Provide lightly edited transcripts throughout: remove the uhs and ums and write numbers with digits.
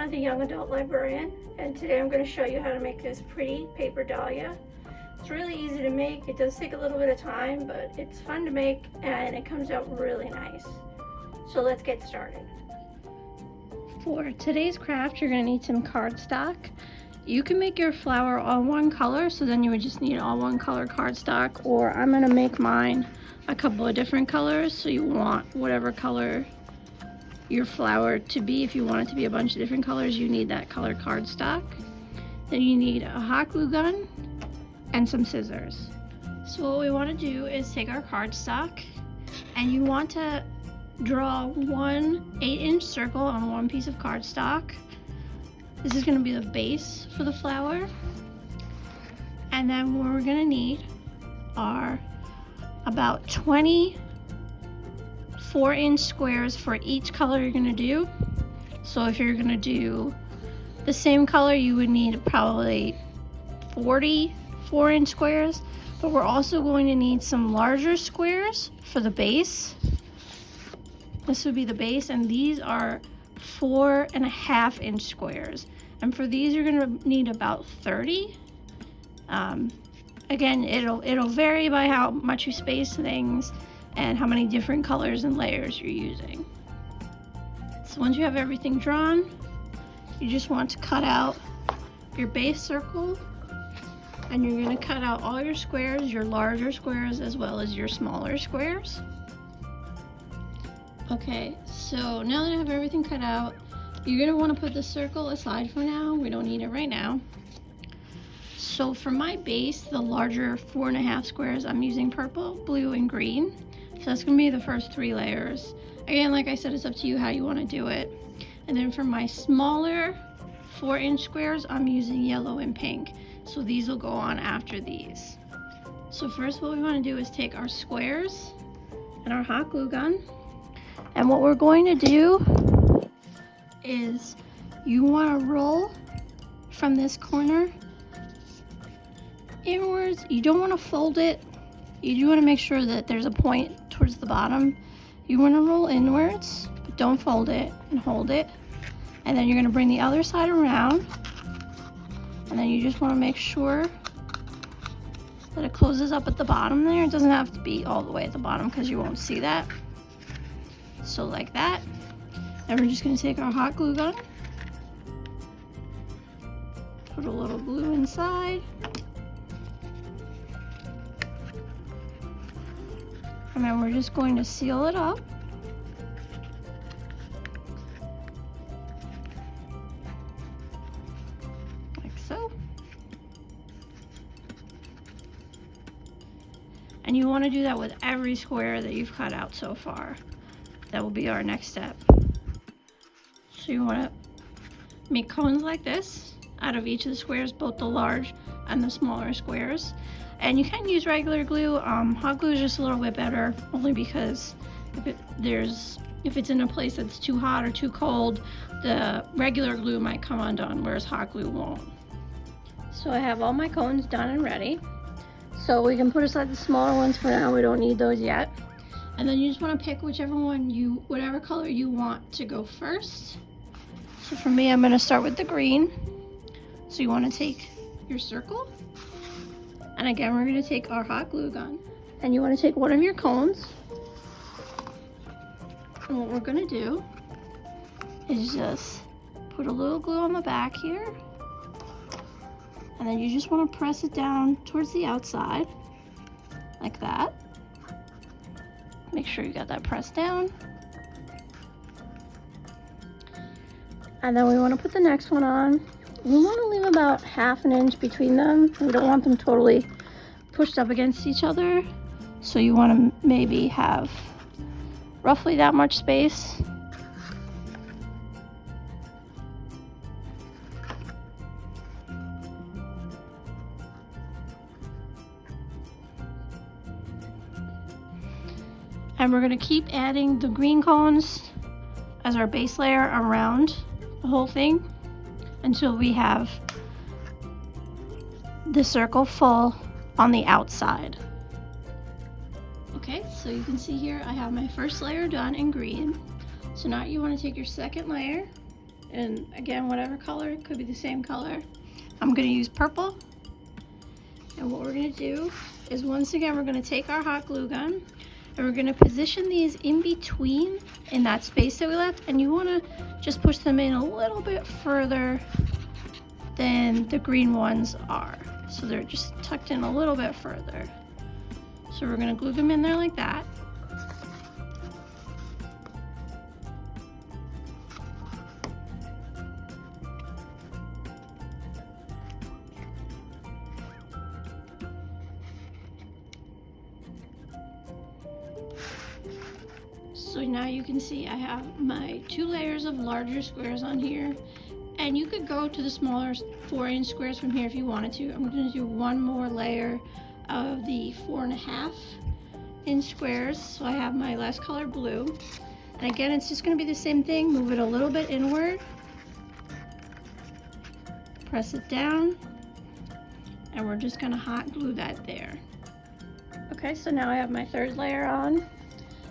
the Young Adult Librarian, and today I'm going to show you how to make this pretty paper dahlia. It's really easy to make. It does take a little bit of time, but it's fun to make and it comes out really nice. So let's get started. For today's craft, you're going to need some cardstock. You can make your flower all one color, so then you would just need all one color cardstock, or I'm going to make mine a couple of different colors, so you want whatever color your flower to be. If you want it to be a bunch of different colors, you need that color cardstock. Then you need a hot glue gun and some scissors. So what we want to do is take our cardstock, and you want to draw one 8-inch circle on one piece of cardstock. This is going to be the base for the flower. And then what we're going to need are about 20 4-inch squares for each color you're going to do. So if you're going to do the same color, you would need probably 40 4-inch squares, but we're also going to need some larger squares for the base. This would be the base, and these are 4.5-inch squares, and for these you're going to need about 30. Again, it'll vary by how much you space things and how many different colors and layers you're using. So once you have everything drawn, you just want to cut out your base circle, and you're going to cut out all your squares, your larger squares as well as your smaller squares. Okay, so now that I have everything cut out, you're going to want to put the circle aside for now. We don't need it right now. So for my base, the larger 4.5 squares, I'm using purple, blue, and green. So that's going to be the first 3 layers. Again, like I said, it's up to you how you want to do it. And then for my smaller 4-inch squares, I'm using yellow and pink. So these will go on after these. So first what we want to do is take our squares and our hot glue gun. And what we're going to do is you want to roll from this corner inwards. You don't want to fold it. You do want to make sure that there's a point towards the bottom. You want to roll inwards, but don't fold it, and hold it. And then you're going to bring the other side around. And then you just want to make sure that it closes up at the bottom there. It doesn't have to be all the way at the bottom because you won't see that. So like that. And we're just going to take our hot glue gun, put a little glue inside, and then we're just going to seal it up. Like so. And you want to do that with every square that you've cut out so far. That will be our next step. So you want to make cones like this out of each of the squares, both the large and the smaller squares. And you can use regular glue. Hot glue is just a little bit better, only because if it's in a place that's too hot or too cold, the regular glue might come undone, whereas hot glue won't. So I have all my cones done and ready. So we can put aside the smaller ones for now. We don't need those yet. And then you just want to pick whatever color you want to go first. So for me, I'm going to start with the green. So you want to take your circle. And again, we're going to take our hot glue gun. And you want to take one of your cones. And what we're going to do is just put a little glue on the back here. And then you just want to press it down towards the outside, like that. Make sure you got that pressed down. And then we want to put the next one on. We want to leave about 1/2 inch between them. We don't want them totally pushed up against each other. So you want to maybe have roughly that much space. And we're going to keep adding the green cones as our base layer around the whole thing until we have the circle full on the outside. Okay, so you can see here I have my first layer done in green. So now you want to take your second layer And again, whatever color, it could be the same color. I'm gonna use purple. And what we're gonna do is, once again, we're gonna take our hot glue gun and we're gonna position these in between in that space that we left, and you wanna just push them in a little bit further than the green ones are. So they're just tucked in a little bit further. So we're gonna glue them in there like that. So now you can see I have my 2 layers of larger squares on here, and you could go to the smaller 4-inch squares from here if you wanted to. I'm going to do 1 more layer of the 4.5-inch squares. So I have my last color blue, and again, it's just going to be the same thing. Move it a little bit inward, press it down, and we're just going to hot glue that there. Okay, so now I have my 3rd layer on.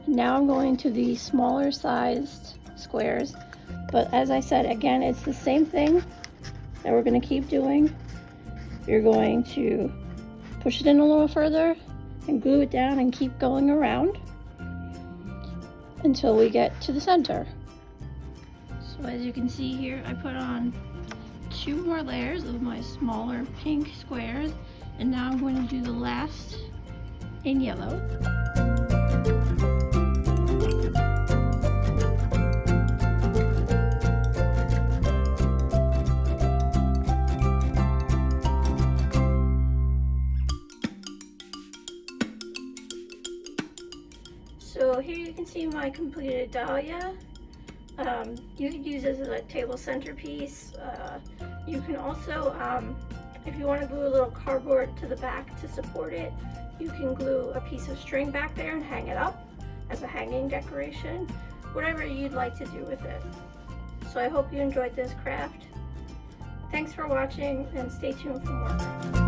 Now I'm going to the smaller sized squares, but as I said, again, it's the same thing that we're going to keep doing. You're going to push it in a little further and glue it down and keep going around until we get to the center. So as you can see here, I put on 2 more layers of my smaller pink squares, and now I'm going to do the last in yellow. So here you can see my completed dahlia. You could use this as a table centerpiece. You can also, if you want to glue a little cardboard to the back to support it, you can glue a piece of string back there and hang it up as a hanging decoration. Whatever you'd like to do with it. So I hope you enjoyed this craft. Thanks for watching, and stay tuned for more.